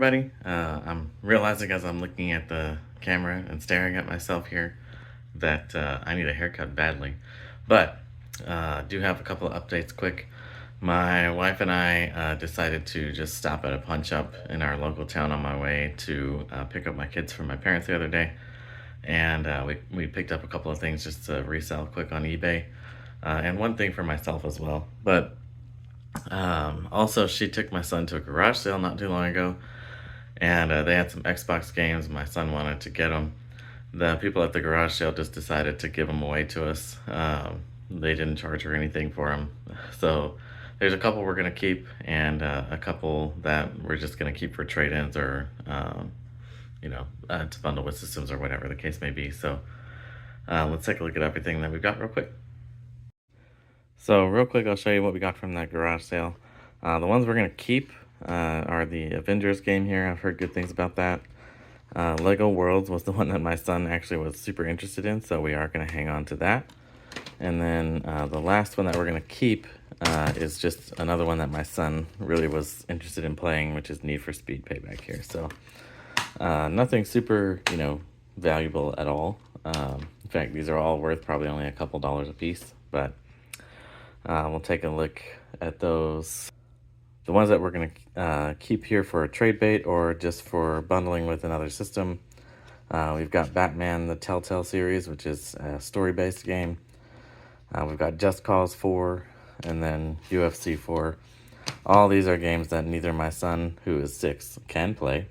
everybody. I'm realizing as I'm looking at the camera and staring at myself here that I need a haircut badly. But do have a couple of updates quick. My wife and I decided to just stop at a punch up in our local town on my way to pick up my kids from my parents the other day. And we picked up a couple of things just to resell quick on eBay. And one thing for myself as well. But also, she took my son to a garage sale not too long ago, and they had some Xbox games. My son wanted to get them. The people at the garage sale just decided to give them away to us. They didn't charge her anything for them. So there's a couple we're going to keep, and a couple that we're just going to keep for trade-ins or, to bundle with systems or whatever the case may be. So let's take a look at everything that we've got real quick. So real quick, I'll show you what we got from that garage sale. The ones we're going to keep are the Avengers game here. I've heard good things about that. Lego Worlds was the one that my son actually was super interested in, so we are going to hang on to that. And then the last one that we're going to keep is just another one that my son really was interested in playing, which is Need for Speed Payback here. So nothing super, valuable at all. In fact, these are all worth probably only a couple dollars a piece, but we'll take a look at those. The ones that we're going to keep here for a trade bait or just for bundling with another system. We've got Batman, the Telltale series, which is a story-based game. We've got Just Cause 4 and then UFC 4. All these are games that neither my son, who is 6, can play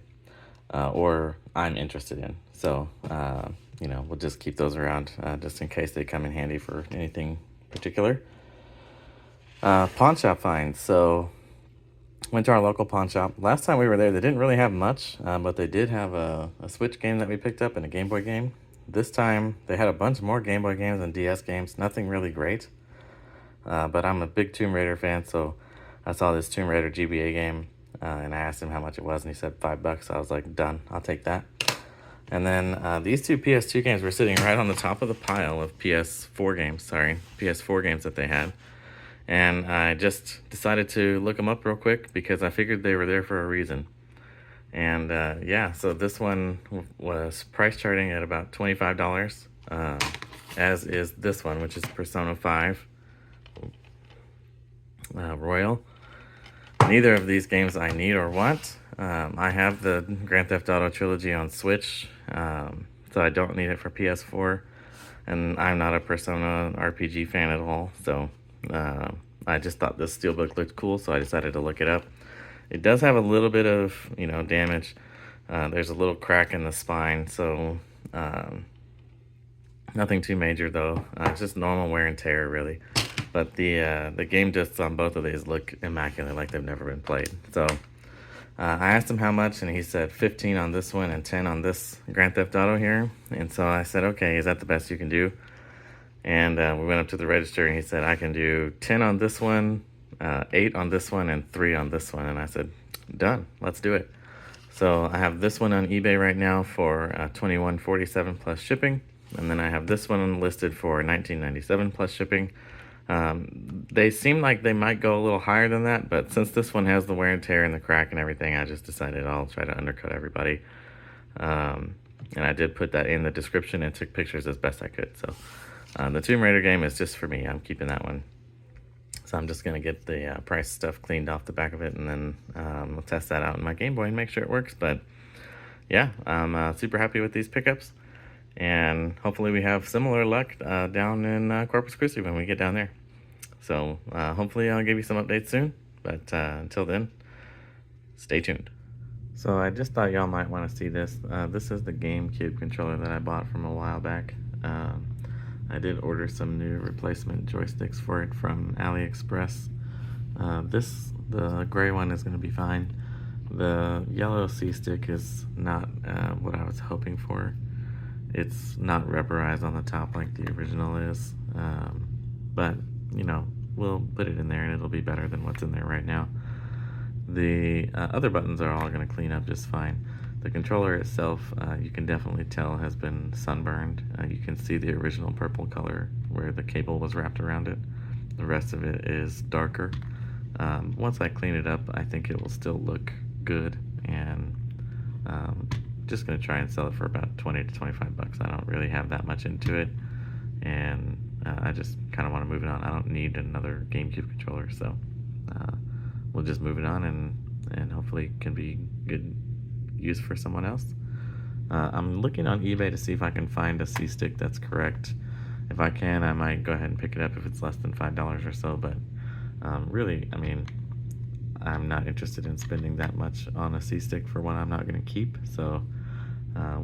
or I'm interested in. So, we'll just keep those around just in case they come in handy for anything particular. Pawn shop finds. So went to our local pawn shop. Last time we were there, they didn't really have much, but they did have a Switch game that we picked up and a Game Boy game. This time they had a bunch more Game Boy games and DS games. Nothing really great, but I'm a big Tomb Raider fan, so I saw this Tomb Raider GBA game, and I asked him how much it was, and he said $5. So I was like, done, I'll take that. And then these two PS2 games were sitting right on the top of the pile of PS4 games that they had. And I just decided to look them up real quick because I figured they were there for a reason. And so this one was price charting at about $25, as is this one, which is Persona 5 Royal. Neither of these games I need or want. I have the Grand Theft Auto trilogy on Switch, so I don't need it for PS4. And I'm not a Persona RPG fan at all, so I just thought this steelbook looked cool, so I decided to look it up. It does have a little bit of, damage. There's a little crack in the spine, so nothing too major though. It's just normal wear and tear, really. But the game discs on both of these look immaculate, like they've never been played. So I asked him how much, and he said 15 on this one and 10 on this Grand Theft Auto here. And so I said, okay, is that the best you can do? And we went up to the register, and he said, I can do 10 on this one, 8 on this one, and 3 on this one. And I said, done, let's do it. So I have this one on eBay right now for $21.47 plus shipping. And then I have this one listed for $19.97 plus shipping. They seem like they might go a little higher than that, but since this one has the wear and tear and the crack and everything, I just decided I'll try to undercut everybody. And I did put that in the description and took pictures as best I could. So the Tomb Raider game is just for me. I'm keeping that one. So I'm just going to get the price stuff cleaned off the back of it, and then we'll test that out in my Game Boy and make sure it works. But yeah, I'm super happy with these pickups, and hopefully we have similar luck down in Corpus Christi when we get down there. So hopefully I'll give you some updates soon, but until then, stay tuned. So I just thought y'all might want to see this. This is the GameCube controller that I bought from a while back. I did order some new replacement joysticks for it from AliExpress. The gray one is going to be fine. The yellow C-stick is not what I was hoping for. It's not rubberized on the top like the original is. But, we'll put it in there and it'll be better than what's in there right now. The other buttons are all going to clean up just fine. The controller itself, you can definitely tell has been sunburned. You can see the original purple color where the cable was wrapped around it. The rest of it is darker. Once I clean it up, I think it will still look good, and Just gonna try and sell it for about 20 to 25 bucks. I don't really have that much into it, and I just kind of want to move it on. I don't need another GameCube controller, so we'll just move it on, and hopefully it can be good use for someone else. I'm looking on eBay to see if I can find a C-Stick that's correct. If I can, I might go ahead and pick it up if it's less than $5 or so, but really, I mean, I'm not interested in spending that much on a C-Stick for one I'm not going to keep, so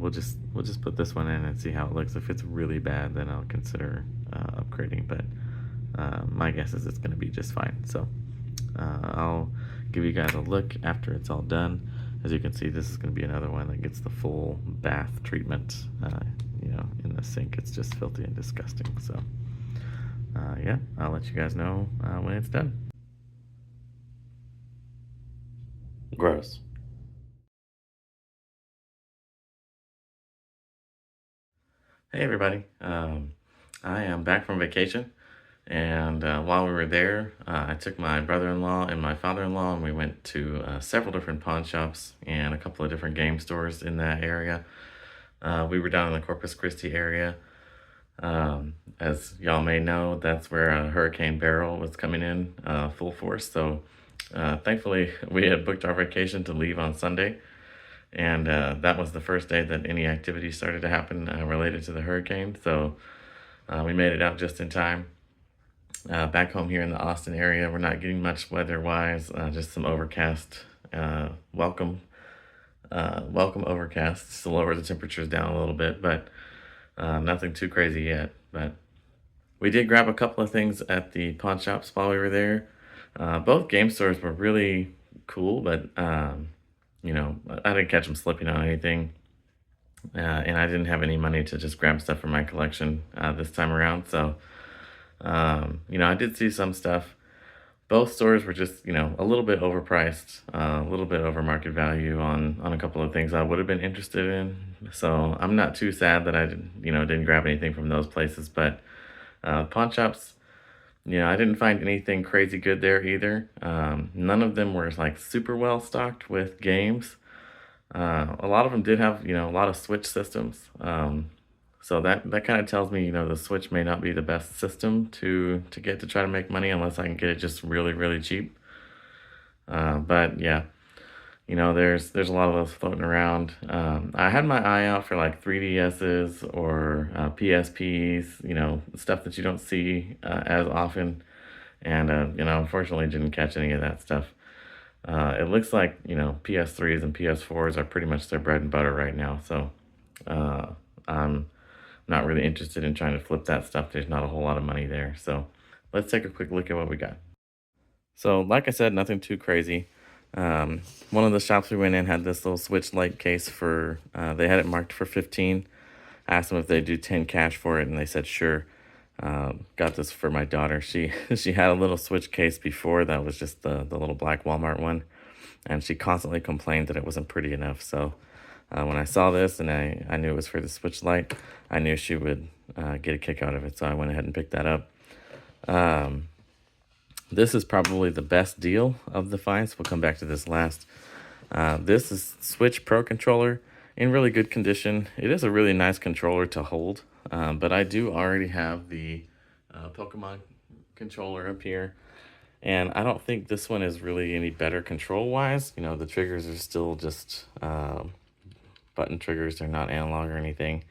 we'll just put this one in and see how it looks. If it's really bad, then I'll consider upgrading, but my guess is it's going to be just fine. So I'll give you guys a look after it's all done. As you can see, this is going to be another one that gets the full bath treatment. You know, in the sink, it's just filthy and disgusting. So yeah, I'll let you guys know when it's done. Gross. Hey everybody, I am back from vacation, and while we were there, I took my brother-in-law and my father-in-law, and we went to several different pawn shops and a couple of different game stores in that area. We were down in the Corpus Christi area. As y'all may know, that's where Hurricane Beryl was coming in full force, so thankfully we had booked our vacation to leave on Sunday. And that was the first day that any activity started to happen related to the hurricane. So we made it out just in time. Back home here in the Austin area, we're not getting much weather-wise, just some overcast. Welcome overcast to lower the temperatures down a little bit, but nothing too crazy yet. But we did grab a couple of things at the pawn shops while we were there. Both game stores were really cool, but you know, I didn't catch them slipping on anything, and I didn't have any money to just grab stuff for my collection this time around. So, you know, I did see some stuff. Both stores were just, you know, a little bit overpriced, a little bit over market value on a couple of things I would have been interested in. So I'm not too sad that I didn't grab anything from those places. But pawn shops, you know, I didn't find anything crazy good there either. None of them were like super well stocked with games. A lot of them did have, you know, a lot of Switch systems. So that kind of tells me, you know, the Switch may not be the best system to get to try to make money unless I can get it just really, really cheap. But yeah, you know, there's a lot of those floating around. I had my eye out for like 3DSs or PSPs, you know, stuff that you don't see as often. And, you know, unfortunately didn't catch any of that stuff. It looks like, you know, PS3s and PS4s are pretty much their bread and butter right now. So I'm not really interested in trying to flip that stuff. There's not a whole lot of money there. So let's take a quick look at what we got. So like I said, nothing too crazy. One of the shops we went in had this little Switch Lite case for, they had it marked for 15. I asked them if they'd do 10 cash for it, and they said sure. Got this for my daughter. She had a little Switch case before that was just the little black Walmart one, and she constantly complained that it wasn't pretty enough. So when I saw this and I knew it was for the Switch Lite, I knew she would get a kick out of it, so I went ahead and picked that up. This is probably the best deal of the finds. We'll come back to this last. This is Switch Pro Controller in really good condition. It is a really nice controller to hold, but I do already have the Pokemon controller up here, and I don't think this one is really any better control-wise. You know, the triggers are still just button triggers. They're not analog or anything.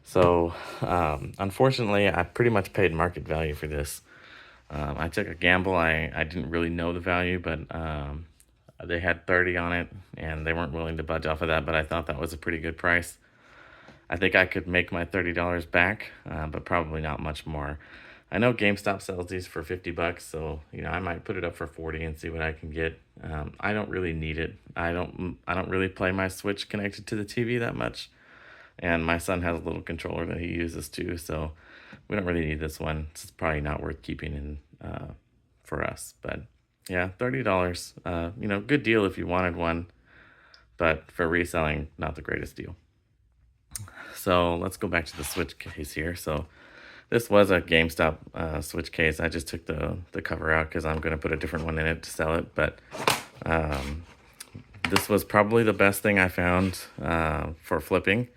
So, unfortunately, I pretty much paid market value for this. I took a gamble. I didn't really know the value, but they had 30 on it, and they weren't willing to budge off of that, but I thought that was a pretty good price. I think I could make my $30 back, but probably not much more. I know GameStop sells these for 50 bucks, so you know I might put it up for 40 and see what I can get. I don't really need it. I don't really play my Switch connected to the TV that much, and my son has a little controller that he uses too, so we don't really need this one. It's probably not worth keeping in for us. But yeah, $30. You know, good deal if you wanted one, but for reselling, not the greatest deal. So let's go back to the Switch case here. So this was a GameStop Switch case. I just took the cover out because I'm going to put a different one in it to sell it. But This was probably the best thing I found for flipping.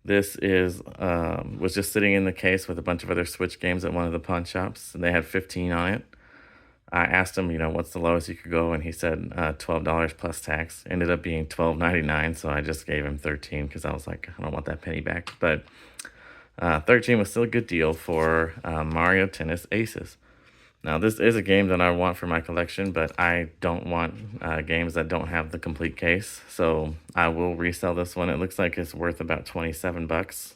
This was just sitting in the case with a bunch of other Switch games at one of the pawn shops, and they had 15 on it. I asked him, what's the lowest you could go, and he said $12 plus tax. Ended up being $12.99, so I just gave him 13 because I was like, I don't want that penny back. But 13 was still a good deal for Mario Tennis Aces. Now, this is a game that I want for my collection, but I don't want games that don't have the complete case. So I will resell this one. It looks like it's worth about 27 bucks,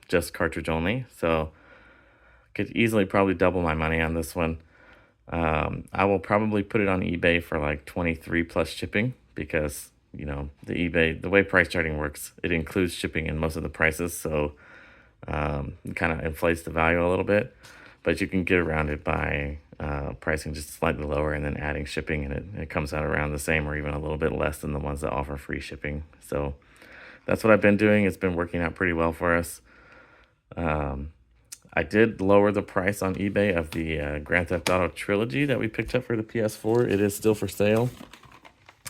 just cartridge only. So could easily probably double my money on this one. I will probably put it on eBay for like 23 plus shipping because, the way price charting works, it includes shipping in most of the prices. So it kind of inflates the value a little bit. But you can get around it by pricing just slightly lower and then adding shipping, and it comes out around the same or even a little bit less than the ones that offer free shipping. So that's what I've been doing. It's been working out pretty well for us. I did lower the price on eBay of the Grand Theft Auto Trilogy that we picked up for the PS4. It is still for sale.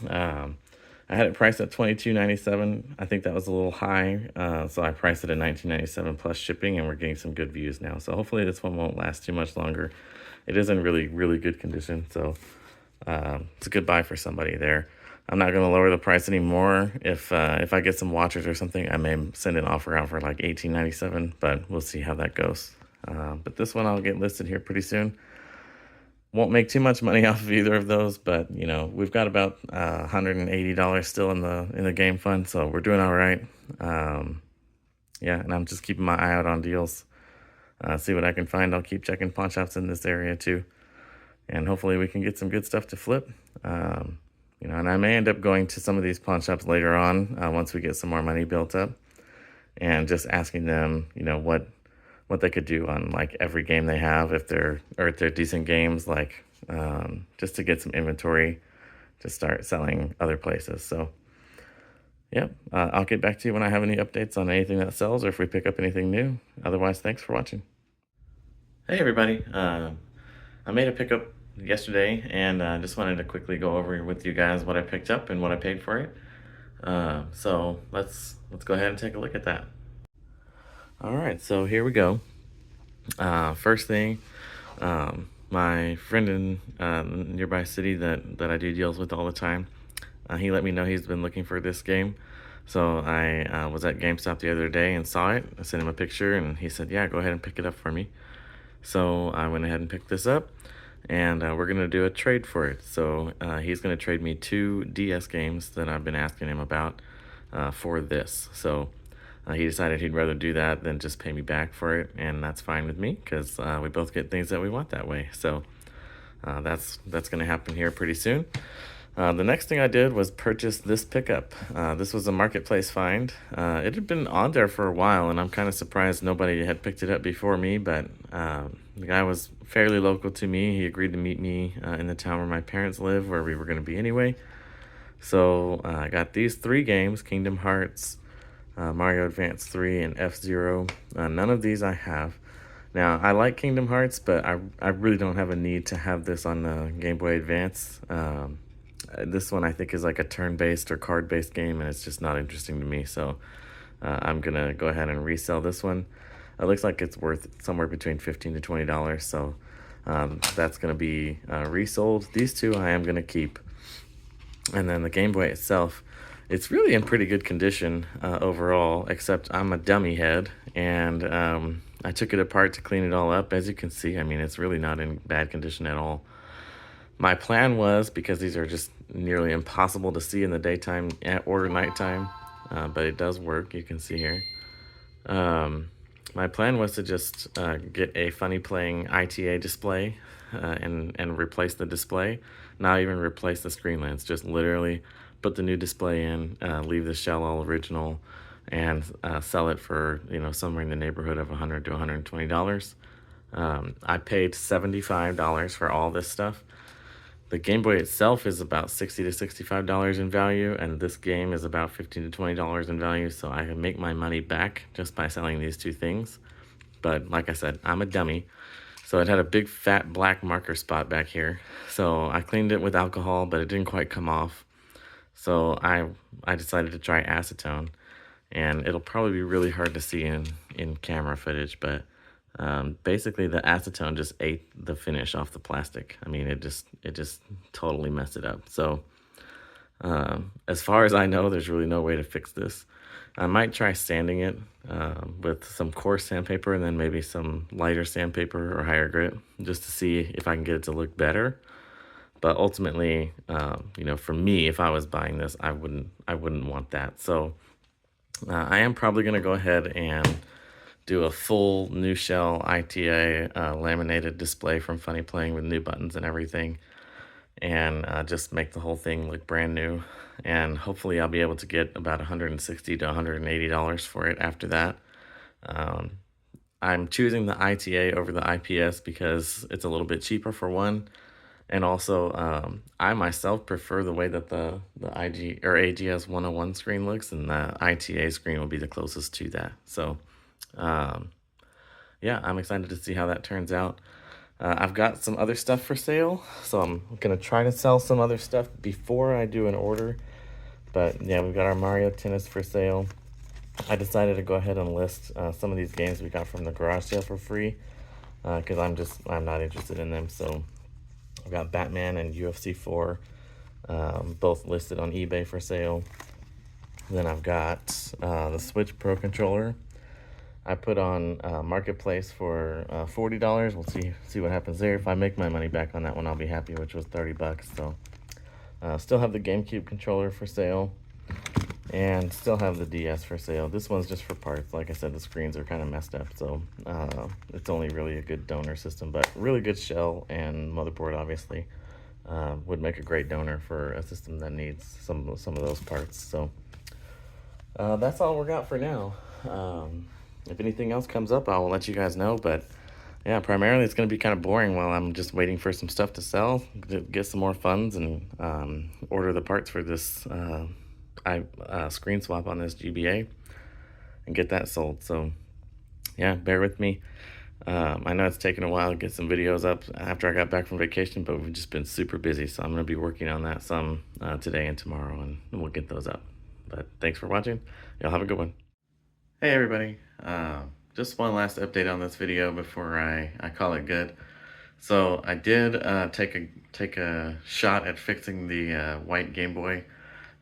I had it priced at $22.97. I think that was a little high, so I priced it at $19.97 plus shipping, and we're getting some good views now. So hopefully this one won't last too much longer. It is in really, really good condition, so it's a good buy for somebody there. I'm not going to lower the price anymore. If I get some watchers or something, I may send an offer out for like $18.97, but we'll see how that goes. But this one I'll get listed here pretty soon. Won't make too much money off of either of those, but we've got about $180 still in the game fund, so we're doing all right. Yeah, and I'm just keeping my eye out on deals. See what I can find. I'll keep checking pawn shops in this area too, and hopefully we can get some good stuff to flip. And I may end up going to some of these pawn shops later on once we get some more money built up, and just asking them, what they could do on like every game they have, if they're decent games, like just to get some inventory to start selling other places. So yeah, I'll get back to you when I have any updates on anything that sells or if we pick up anything new. Otherwise, thanks for watching. Hey everybody, I made a pickup yesterday, and I just wanted to quickly go over with you guys what I picked up and what I paid for it. So let's go ahead and take a look at that. All right, so here we go. First thing, my friend in nearby city that I do deals with all the time, he let me know he's been looking for this game. So I was at GameStop the other day and saw it. I sent him a picture, and he said, yeah, go ahead and pick it up for me. So I went ahead and picked this up, and we're going to do a trade for it. So he's going to trade me 2 DS games that I've been asking him about for this. So he decided he'd rather do that than just pay me back for it, and that's fine with me because we both get things that we want that way. So that's going to happen here pretty soon. The next thing I did was purchase this pickup. This was a marketplace find. It had been on there for a while, and I'm kind of surprised nobody had picked it up before me, but the guy was fairly local to me. He agreed to meet me in the town where my parents live, where we were going to be anyway. So I got these 3 games, Kingdom Hearts, Mario Advance 3, and F-Zero. None of these I have. Now, I like Kingdom Hearts, but I really don't have a need to have this on the Game Boy Advance. This one I think is like a turn-based or card-based game, and it's just not interesting to me, so I'm going to go ahead and resell this one. It looks like it's worth somewhere between $15 to $20, so that's going to be resold. These 2 I am going to keep. And then the Game Boy itself, it's really in pretty good condition overall, except I'm a dummy head, and I took it apart to clean it all up. As you can see, I mean, it's really not in bad condition at all. My plan was, because these are just nearly impossible to see in the daytime or nighttime, but it does work, you can see here. My plan was to just get a Funny Playing ITA display and replace the display. Not even replace the screen lens, just literally put the new display in, leave the shell all original, and sell it for somewhere in the neighborhood of $100 to $120. I paid $75 for all this stuff. The Game Boy itself is about $60 to $65 in value, and this game is about $15 to $20 in value, so I can make my money back just by selling these 2 things. But like I said, I'm a dummy, so it had a big fat black marker spot back here. So I cleaned it with alcohol, but it didn't quite come off. So I decided to try acetone, and it'll probably be really hard to see in camera footage, but basically the acetone just ate the finish off the plastic. I mean, it just totally messed it up. So as far as I know, there's really no way to fix this. I might try sanding it with some coarse sandpaper and then maybe some lighter sandpaper or higher grit, just to see if I can get it to look better. But ultimately, you know, for me, if I was buying this, I wouldn't want that. So I am probably going to go ahead and do a full new shell ITA laminated display from Funny Playing with new buttons and everything, and just make the whole thing look brand new. And hopefully I'll be able to get about $160 to $180 for it after that. I'm choosing the ITA over the IPS because it's a little bit cheaper for one, and also I myself prefer the way that the IG or AGS 101 screen looks, and the ITA screen will be the closest to that. So yeah, I'm excited to see how that turns out. I've got some other stuff for sale, so I'm gonna try to sell some other stuff before I do an order. But yeah, we've got our Mario Tennis for sale. I decided to go ahead and list some of these games we got from the garage sale for free, because I'm not interested in them. So I've got Batman and UFC 4, both listed on eBay for sale. Then I've got the Switch Pro Controller. I put on Marketplace for $40. We'll see what happens there. If I make my money back on that one, I'll be happy, which was $30. So still have the GameCube controller for sale, and still have the DS for sale. This one's just for parts. Like I said, the screens are kind of messed up, so it's only really a good donor system, but really good shell and motherboard, obviously. Would make a great donor for a system that needs some of those parts. So that's all we got for now. If anything else comes up, I will let you guys know. But yeah, primarily it's going to be kind of boring while I'm just waiting for some stuff to sell, get some more funds, and order the parts for this screen swap on this GBA and get that sold. So yeah, bear with me. I know it's taken a while to get some videos up after I got back from vacation, but we've just been super busy. So I'm going to be working on that some today and tomorrow, and we'll get those up. But thanks for watching. Y'all have a good one. Hey everybody, just one last update on this video before I call it good. So I did take a shot at fixing the white Game Boy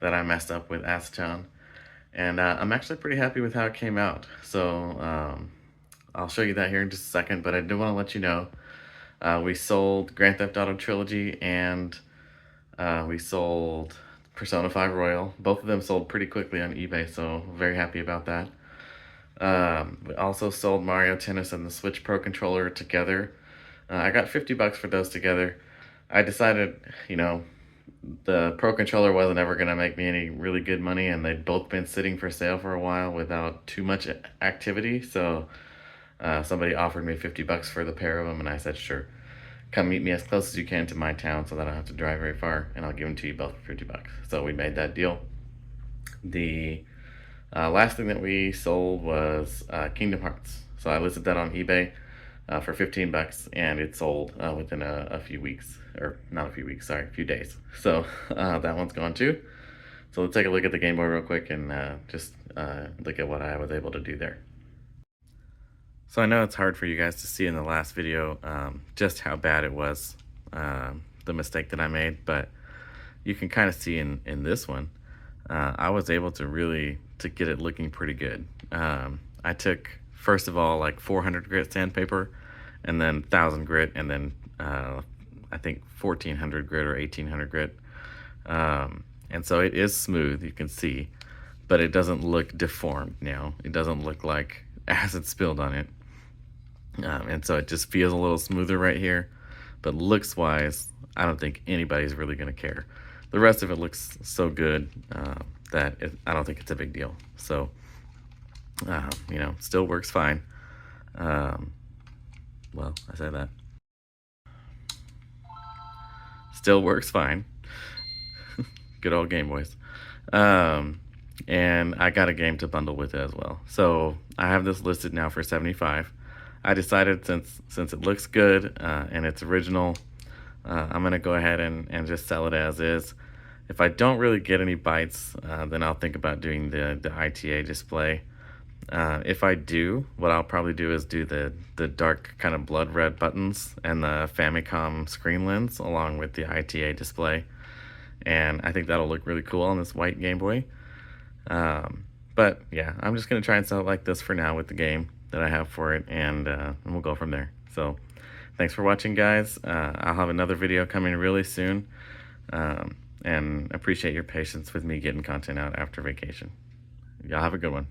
that I messed up with acetone, and I'm actually pretty happy with how it came out. So I'll show you that here in just a second, but I do want to let you know we sold Grand Theft Auto Trilogy, and we sold Persona 5 Royal. Both of them sold pretty quickly on eBay, so very happy about that. We also sold Mario Tennis and the Switch Pro Controller together. I got $50 for those together. I decided, you know, the Pro Controller wasn't ever going to make me any really good money, and they'd both been sitting for sale for a while without too much activity. So somebody offered me $50 for the pair of them, and I said, sure. Come meet me as close as you can to my town so that I don't have to drive very far, and I'll give them to you both for $50. So we made that deal. The last thing that we sold was Kingdom Hearts. So I listed that on eBay for $15, and it sold within a few weeks, or not a few weeks, sorry, a few days. So that one's gone too. So let's take a look at the Game Boy real quick and just look at what I was able to do there. So I know it's hard for you guys to see in the last video just how bad it was, the mistake that I made, but you can kind of see in this one, I was able to get it looking pretty good. I took, first of all, like 400 grit sandpaper, and then 1000 grit, and then I think 1400 grit or 1800 grit. And so it is smooth, you can see, but it doesn't look deformed now. It doesn't look like acid spilled on it. And so it just feels a little smoother right here, but looks wise, I don't think anybody's really gonna care. The rest of it looks so good that I don't think it's a big deal. So, you know, still works fine. Well, I said that. Still works fine. Good old Game Boys. And I got a game to bundle with it as well. So I have this listed now for $75. I decided since it looks good and it's original, I'm gonna go ahead and just sell it as is. If I don't really get any bites, then I'll think about doing the ITA display. If I do, what I'll probably do is do the dark kind of blood red buttons and the Famicom screen lens along with the ITA display. And I think that'll look really cool on this white Game Boy. But yeah, I'm just going to try and sell it like this for now with the game that I have for it, and we'll go from there. So thanks for watching, guys. I'll have another video coming really soon, and appreciate your patience with me getting content out after vacation. Y'all have a good one.